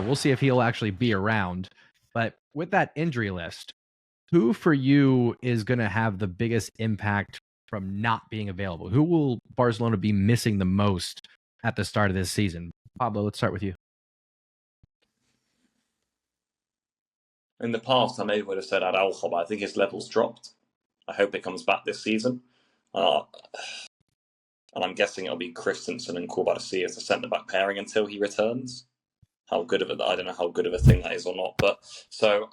We'll see if he'll actually be around. But with that injury list, who for you is going to have the biggest impact from not being available? Who will Barcelona be missing the most at the start of this season? Pablo, let's start with you. In the past, I maybe would have said Araujo, but I think his level's dropped. I hope it comes back this season. And I'm guessing it'll be Christensen and Koulibaly as the centre-back pairing until he returns. I don't know how good of a thing that is or not. But so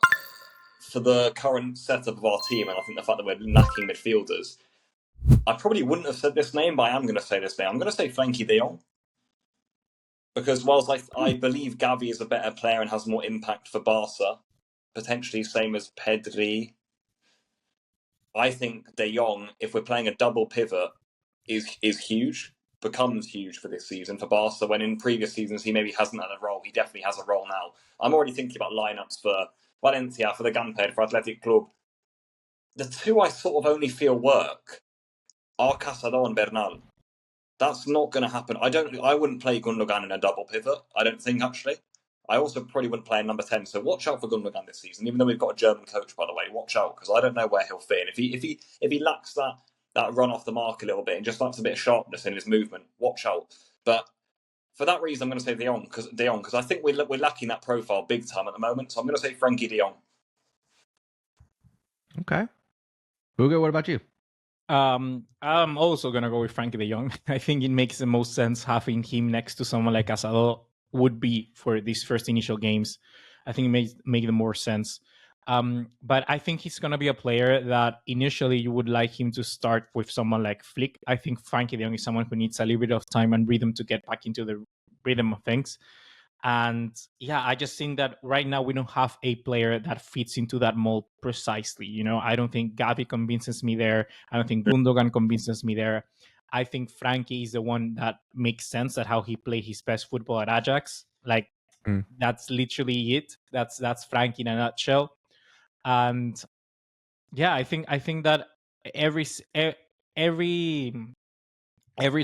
for the current setup of our team, and I think the fact that we're lacking midfielders, I probably wouldn't have said this name, but I am going to say this name. I'm going to say Frenkie de Jong. Because whilst I believe Xavi is a better player and has more impact for Barca, potentially same as Pedri, I think De Jong, if we're playing a double pivot, is huge, becomes huge for this season for Barca, when in previous seasons he maybe hasn't had a role. He definitely has a role now. I'm already thinking about lineups for Valencia, for the Gamper, for Athletic Club. The two I sort of only feel work are Casado and Bernal. That's not going to happen. I wouldn't play Gundogan in a double pivot. I don't think, actually. I also probably wouldn't play in number 10. So watch out for Gundogan this season. Even though we've got a German coach, by the way, watch out, because I don't know where he'll fit in. If he lacks that run off the mark a little bit and just lacks a bit of sharpness in his movement, watch out. But for that reason, I'm going to say De Jong, because I think we're lacking that profile big time at the moment. So I'm going to say Frenkie de Jong. Okay. Hugo, what about you? I'm also going to go with Frenkie de Jong. I think it makes the most sense having him next to someone like Casado would be for these first initial games. I think it make the more sense. But I think he's going to be a player that initially you would like him to start with someone like Flick. I think Frenkie de Jong is someone who needs a little bit of time and rhythm to get back into the rhythm of things. And yeah, I just think that right now we don't have a player that fits into that mold precisely. You know, I don't think Gavi convinces me there. I don't think Gundogan convinces me there. I think Frenkie is the one that makes sense at how he played his best football at Ajax. Like that's literally it. That's Frenkie in a nutshell. And yeah, I think that every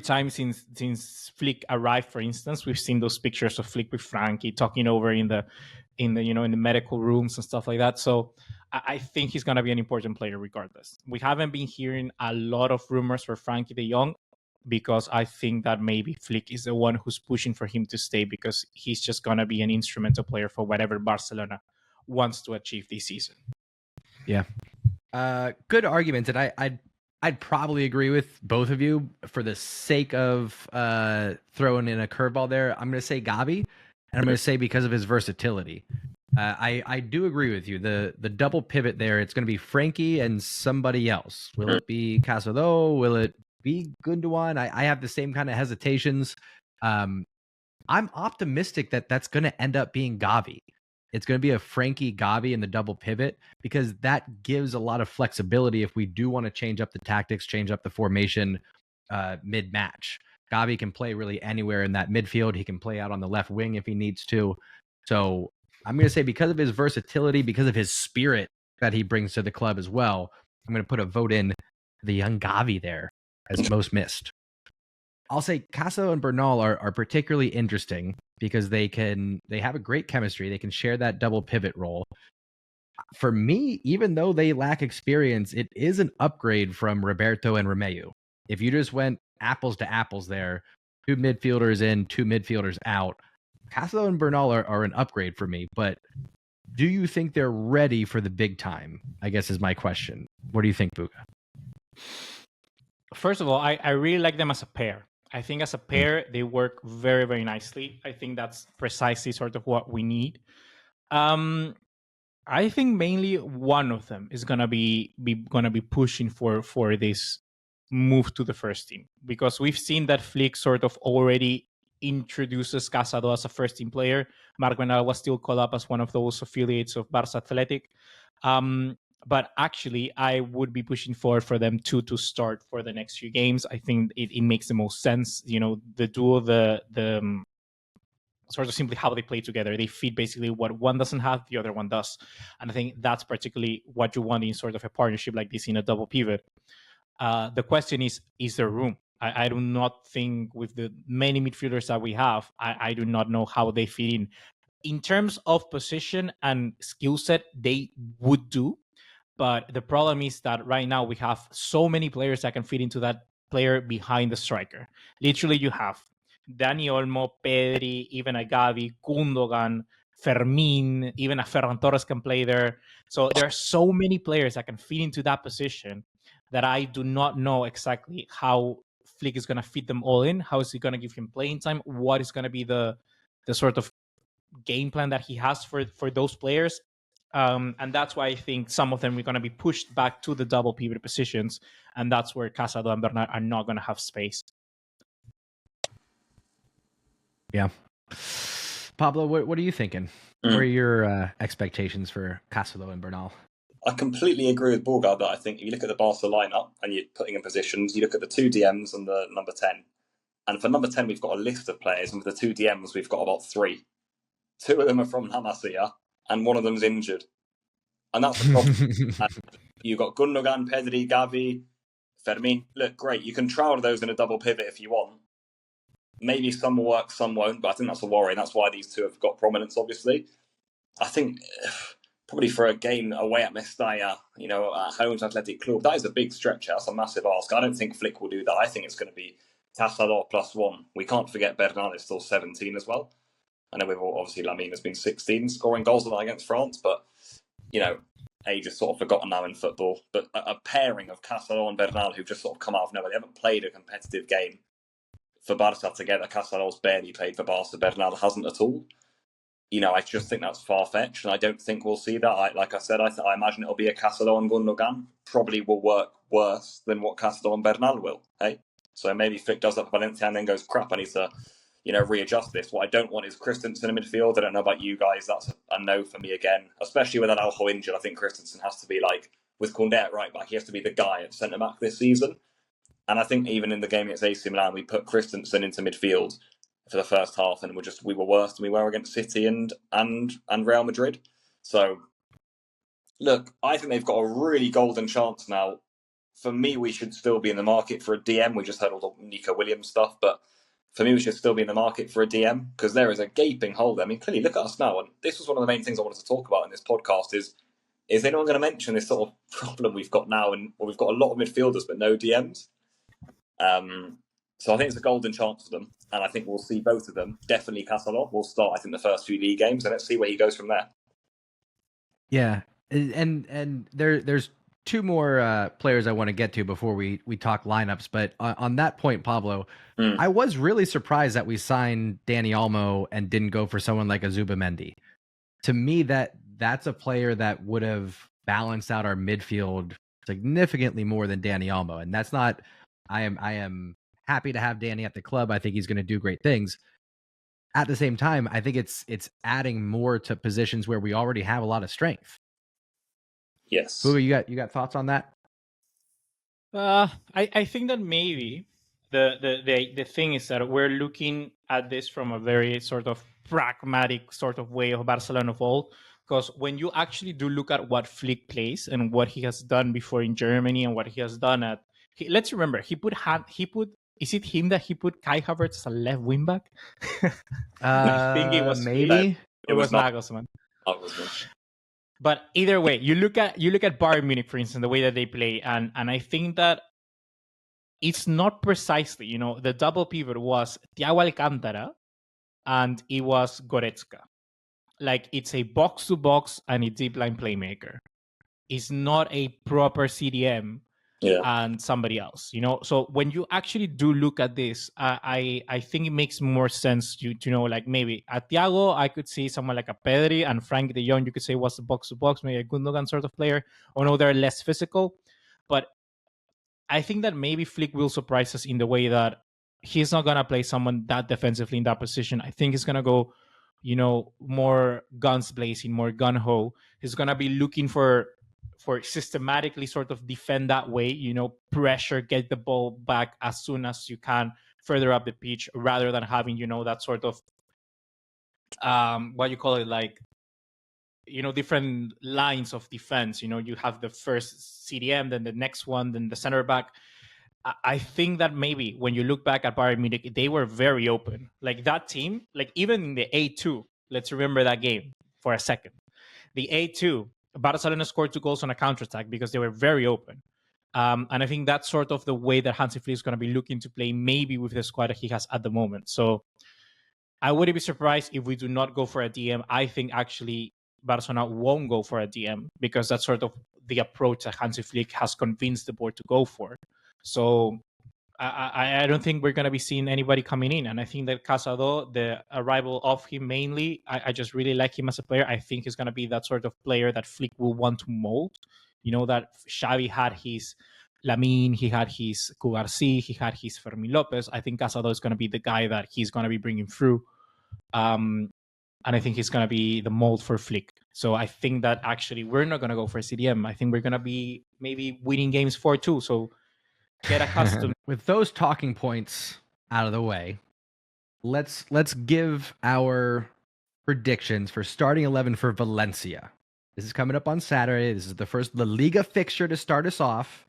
time since Flick arrived, for instance, we've seen those pictures of Flick with Frenkie talking over in the in the medical rooms and stuff like that. So I think he's gonna be an important player regardless. We haven't been hearing a lot of rumors for Frenkie de Jong because I think that maybe Flick is the one who's pushing for him to stay because he's just gonna be an instrumental player for whatever Barcelona wants to achieve this season. Yeah. Good arguments, and I'd probably agree with both of you. For the sake of throwing in a curveball there, I'm going to say Gavi, and I'm going to say because of his versatility. I do agree with you. The double pivot there, it's going to be Frenkie and somebody else. Will it be Casado? Will it be Gundogan? I have the same kind of hesitations. I'm optimistic that that's going to end up being Gavi. It's going to be a Frenkie Gavi in the double pivot because that gives a lot of flexibility if we do want to change up the tactics, change up the formation mid-match. Gavi can play really anywhere in that midfield. He can play out on the left wing if he needs to. So I'm going to say because of his versatility, because of his spirit that he brings to the club as well, I'm going to put a vote in the young Gavi there as most missed. I'll say Casado and Bernal are particularly interesting because they have a great chemistry. They can share that double pivot role. For me, even though they lack experience, it is an upgrade from Roberto and Romeu. If you just went apples to apples there, 2 midfielders in, 2 midfielders out, Casado and Bernal are an upgrade for me. But do you think they're ready for the big time? I guess is my question. What do you think, Buka? First of all, I really like them as a pair. I think as a pair, they work very, very nicely. I think that's precisely sort of what we need. I think mainly one of them is gonna be pushing for this move to the first team because we've seen that Flick sort of already introduces Casado as a first team player. Marc Bernal was still called up as one of those affiliates of Barça Athletic. But actually, I would be pushing for them to start for the next few games. I think it makes the most sense. You know, the duo, the sort of simply how they play together. They feed basically what one doesn't have, the other one does. And I think that's particularly what you want in sort of a partnership like this in a double pivot. The question is there room? I do not think with the many midfielders that we have, I do not know how they fit in. in terms of position and skill set, they would do. But the problem is that right now we have so many players that can fit into that player behind the striker. Literally, you have Dani Olmo, Pedri, even a Gavi, Gundogan, Fermin, even a Ferran Torres can play there. So there are so many players that can fit into that position that I do not know exactly how Flick is going to fit them all in. How is he going to give him playing time? What is going to be the sort of game plan that he has for those players? And that's why I think some of them are going to be pushed back to the double pivot positions, and that's where Casado and Bernal are not going to have space. Yeah. Pablo, what are you thinking? What are your expectations for Casado and Bernal? I completely agree with Borgard that I think if you look at the Barca lineup and you're putting in positions, you look at the 2 DMs and the number 10. And for number 10, we've got a list of players, and for the 2 DMs, we've got about 3. 2 of them are from La Masia, and one of them's injured. And that's the problem. You've got Gundogan, Pedri, Gavi, Fermin. Look, great. You can trial those in a double pivot if you want. Maybe some will work, some won't, but I think that's a worry, and that's why these 2 have got prominence, obviously. I think probably for a game away at Mestalla, at home to Athletic Club, that is a big stretch. That's a massive ask. I don't think Flick will do that. I think it's going to be Casado +1. We can't forget Bernal is still 17 as well. I know we've obviously Lamine has been 16 scoring goals against France, but age is sort of forgotten now in football. But a pairing of Casado and Bernal who've just sort of come out of nowhere. They haven't played a competitive game for Barca together. Casado's barely played for Barca. Bernal hasn't at all. I just think that's far-fetched, and I don't think we'll see that. Like I said, I imagine it'll be a Casado and Gundogan. Probably will work worse than what Casado and Bernal will. Hey, so maybe Flick does that for Valencia and then goes, crap, I need to readjust this. What I don't want is Christensen in midfield. I don't know about you guys. That's a no for me again, especially with Araujo injured. I think Christensen has to be like, with Koundé at right back, he has to be the guy at centre back this season. And I think even in the game against AC Milan, we put Christensen into midfield for the first half, and we were worse than we were against City and Real Madrid. So, look, I think they've got a really golden chance now. For me, we should still be in the market for a DM. We just heard all the Nico Williams stuff, but for me, we should still be in the market for a DM because there is a gaping hole there. I mean, clearly, look at us now. And this was one of the main things I wanted to talk about in this podcast is anyone going to mention this sort of problem we've got now? And we've got a lot of midfielders, but no DMs. So I think it's a golden chance for them. And I think we'll see both of them. Definitely Casado will start, I think, the first few league games. And let's see where he goes from there. Yeah. And there's 2 more players I want to get to before we talk lineups. But on that point, Pablo, I was really surprised that we signed Dani Olmo and didn't go for someone like a Zubimendi. To me, that's a player that would have balanced out our midfield significantly more than Dani Olmo. And that's not, I am happy to have Danny at the club. I think he's going to do great things. At the same time, I think it's adding more to positions where we already have a lot of strength. Yes. Hugo, you got thoughts on that? I think that maybe the thing is that we're looking at this from a very sort of pragmatic sort of way of Barcelona of old. Because when you actually do look at what Flick plays and what he has done before in Germany and what he has done let's remember he put is it him that he put Kai Havertz as a left wing back? I think it was maybe it was Nagelsmann. But either way, you look at Bayern Munich, for instance, the way that they play, and I think that it's not precisely, the double pivot was Thiago Alcantara and it was Goretzka. Like, it's a box-to-box and a deep line playmaker. It's not a proper CDM and somebody else, So when you actually do look at this, I think it makes more sense to know, like, maybe at Thiago, I could see someone like a Pedri, and Frank de Jong, you could say was a box-to-box, maybe a Gundogan sort of player. Oh no, they're less physical. But I think that maybe Flick will surprise us in the way that he's not going to play someone that defensively in that position. I think he's going to go, more guns blazing, more gun-ho. He's going to be looking for systematically sort of defend that way, pressure, get the ball back as soon as you can further up the pitch, rather than having, that sort of, what you call it, like, different lines of defense. You have the first CDM, then the next one, then the center back. I think that maybe when you look back at Bayern Munich, they were very open. Like, that team, like, even in the A2, let's remember that game for a second. The 8-2, Barcelona scored 2 goals on a counterattack because they were very open. And I think that's sort of the way that Hansi Flick is going to be looking to play, maybe with the squad that he has at the moment. So I wouldn't be surprised if we do not go for a DM. I think actually Barcelona won't go for a DM because that's sort of the approach that Hansi Flick has convinced the board to go for. So I don't think we're going to be seeing anybody coming in. And I think that Casado, the arrival of him mainly, I just really like him as a player. I think he's going to be that sort of player that Flick will want to mold. You know, that Xavi had his Lamine, he had his Cubarsí, he had his Fermin Lopez. I think Casado is going to be the guy that he's going to be bringing through. And I think he's going to be the mold for Flick. So I think that actually we're not going to go for CDM. I think we're going to be maybe winning games 4-2. So get accustomed. With those talking points out of the way, let's give our predictions for starting 11 for Valencia. This is coming up on Saturday. This is the first La Liga fixture to start us off.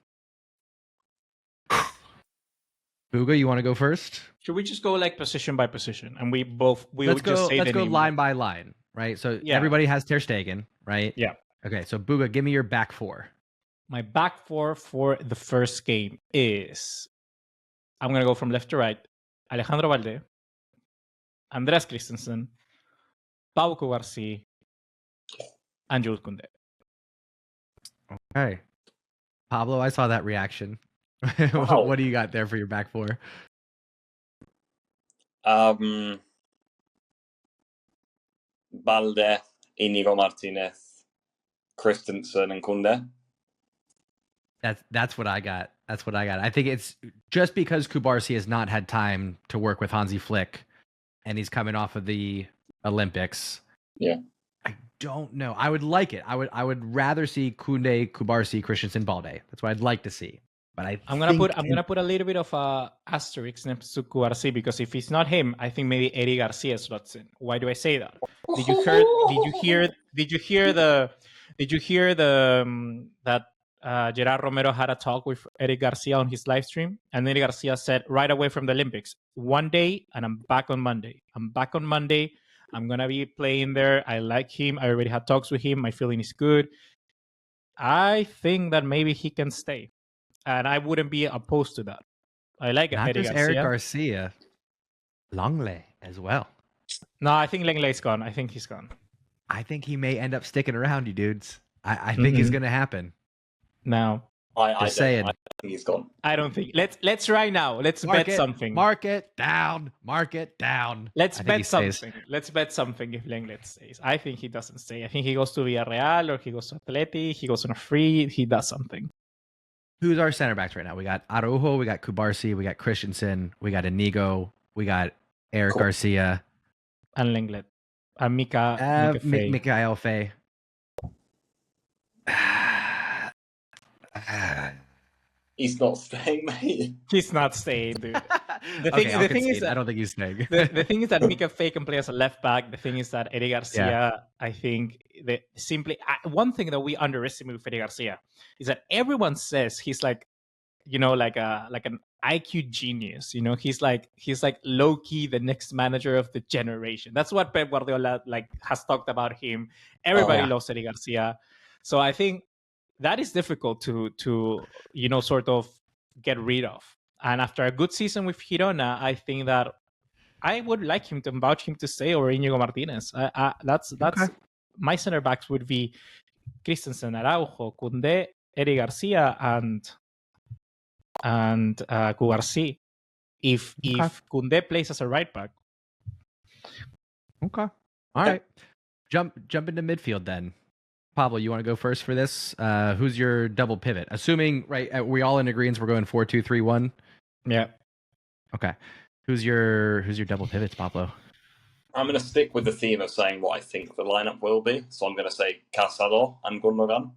Buga, you want to go first? Should we just go like position by position, and we would just say let's the go name. line by line, right? So Yeah. everybody has Ter Stegen, right? Yeah. Okay, so Buga, give me your back four. My back four for the first game is, I'm going to go from left to right, Alejandro Valde, Andreas Christensen, Pau Cubarsí, and Jules Koundé. Okay. Pablo, I saw that reaction. Wow. What do you got there for your back four? Balde, Inigo Martinez, Christensen, and Koundé. That's what I got. That's what I got. I think it's just because Cubarsí has not had time to work with Hansi Flick, and he's coming off of the Olympics. Yeah. I don't know. I would like it. I would rather see Koundé, Cubarsí, Christensen, Balde. That's what I'd like to see. But I'm gonna put a little bit of a asterisk next to Cubarsí, because if it's not him, I think maybe Eddie Garcia slots in. Why do I say that? Did you hear that Gerard Romero had a talk with Eric Garcia on his live stream, and Eric Garcia said right away from the Olympics, one day and I'm back on Monday. I'm gonna be playing there. I like him. I already had talks with him. My feeling is good. I think that maybe he can stay, and I wouldn't be opposed to that. I like not Eric just Garcia. Eric Garcia, Langley as well. No, I think Lenglet's gone. I think he's gone. I think he may end up sticking around, you dudes. I think it's gonna happen. Now, I saying. think he's gone. I don't think. Let's right now. Let's bet something. Mark it down. Let's bet something. Let's bet something if Lenglet stays. I think he doesn't stay. I think he goes to Villarreal, or he goes to Atleti. He goes on a free. He does something. Who's our center backs right now? We got Araujo, we got Cubarsí, we got Christensen, we got Inigo, we got Eric Garcia. And Lenglet. And Mika Faye. Mikael Faye. He's not staying, mate. He's not staying, dude. The thing is that I don't think he's staying. the thing is that Mika Faye can play as a left back. The thing is that Eddie Garcia, I think, one thing that we underestimate with Eddie Garcia is that everyone says he's like, like an IQ genius. He's like low key the next manager of the generation. That's what Pep Guardiola has talked about him. Everybody loves Eddie Garcia, so I think that is difficult to sort of get rid of. And after a good season with Girona, I think that I would like him to vouch him to stay over Inigo Martinez. That's okay. My center backs would be Christensen, Araujo, Koundé, Eddie Garcia, and Cubarsí. If Koundé plays as a right back. Okay. All right. Jump into midfield then. Pablo, you want to go first for this? Who's your double pivot? Assuming, right, we all in agreement we're going 4-2-3-1. Yeah. Okay. Who's your double pivots, Pablo? I'm going to stick with the theme of saying what I think the lineup will be. So I'm going to say Casado and Gundogan.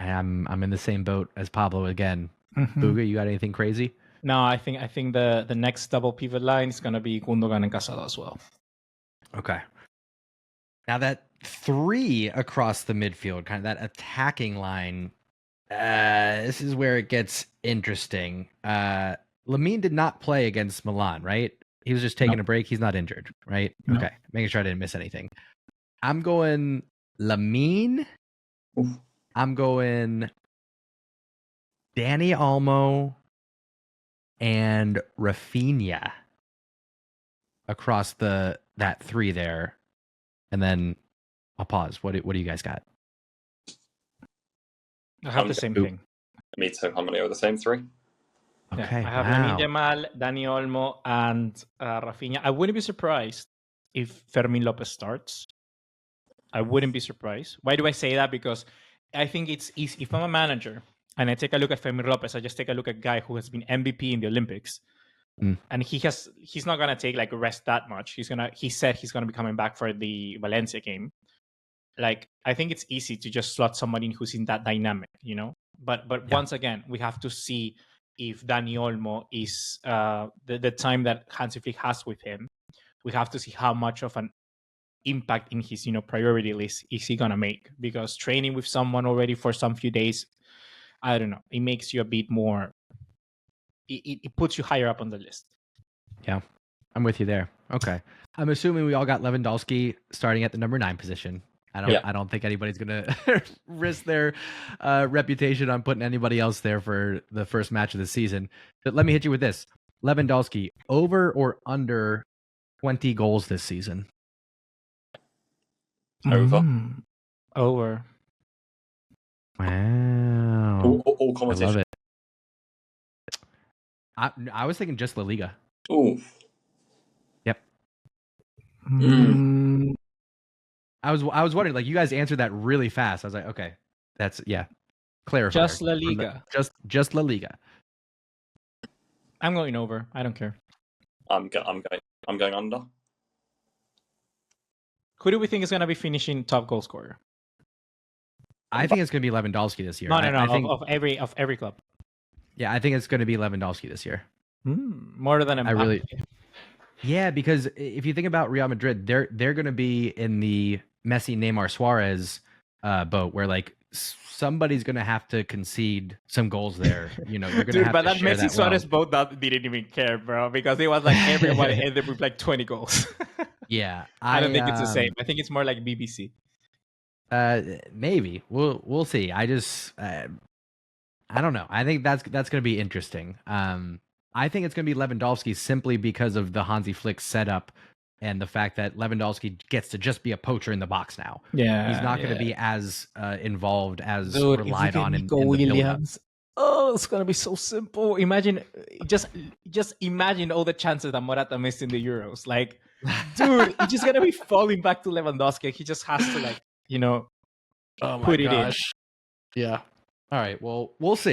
I'm in the same boat as Pablo again. Mm-hmm. Buga, you got anything crazy? No, I think the next double pivot line is going to be Gundogan and Casado as well. Okay. Now that 3 across the midfield, kind of that attacking line, this is where it gets interesting. Lamine did not play against Milan, right? He was just taking No. a break. He's not injured, right? No. Okay, making sure I didn't miss anything. I'm going Lamine. Oof. I'm going Danny Olmo and Rafinha across that three there, and then I'll pause. What do you guys got? I have the same thing. Me too. I'm going to go with the same three. Okay, I have Lamine Yamal, Dani Olmo, and Rafinha. I wouldn't be surprised if Fermin Lopez starts. I wouldn't be surprised. Why do I say that? Because I think it's easy. If I'm a manager and I take a look at Fermin Lopez, I just take a look at a guy who has been MVP in the Olympics. And he's not gonna take like a rest that much. He said he's gonna be coming back for the Valencia game. Like, I think it's easy to just slot somebody in who's in that dynamic, you know. But once again, we have to see if Dani Olmo is the time that Hansi Flick has with him. We have to see how much of an impact in his priority list is he gonna make, because training with someone already for some few days, I don't know, it makes you a bit more. It puts you higher up on the list. Yeah, I'm with you there. Okay, I'm assuming we all got Lewandowski starting at the number 9 position. I don't think anybody's gonna risk their reputation on putting anybody else there for the first match of the season. But let me hit you with this: Lewandowski, over or under 20 goals this season? Over. Over. Wow. All I competition. love it. I was thinking just La Liga. Ooh. Yep. I was wondering, like, you guys answered that really fast. I was like, okay, that's clarifier. Just La Liga. Just La Liga. I'm going over. I don't care. I'm going under. Who do we think is going to be finishing top goal scorer? I think it's going to be Lewandowski this year. No. I think, of every club. Yeah, I think it's going to be Lewandowski this year. More than Mbappe. Yeah, because if you think about Real Madrid, they're going to be in the Messi, Neymar, Suarez boat, where like somebody's going to have to concede some goals there. You're going to have but to that share Messi that Suarez boat that didn't even care, bro, because it was like everybody ended with like 20 goals. Yeah, I don't think it's the same. I think it's more like BBC. Maybe we'll see. I don't know. I think that's going to be interesting. I think it's going to be Lewandowski simply because of the Hansi Flick setup and the fact that Lewandowski gets to just be a poacher in the box now. Yeah, he's not going to be as involved as Dude, relied on in the Williams. Oh, it's gonna be so simple. Imagine, just imagine all the chances that Morata missed in the Euros. Like, dude, he's just gonna be falling back to Lewandowski. He just has to, like, oh put it in. Yeah. All right. Well, we'll see.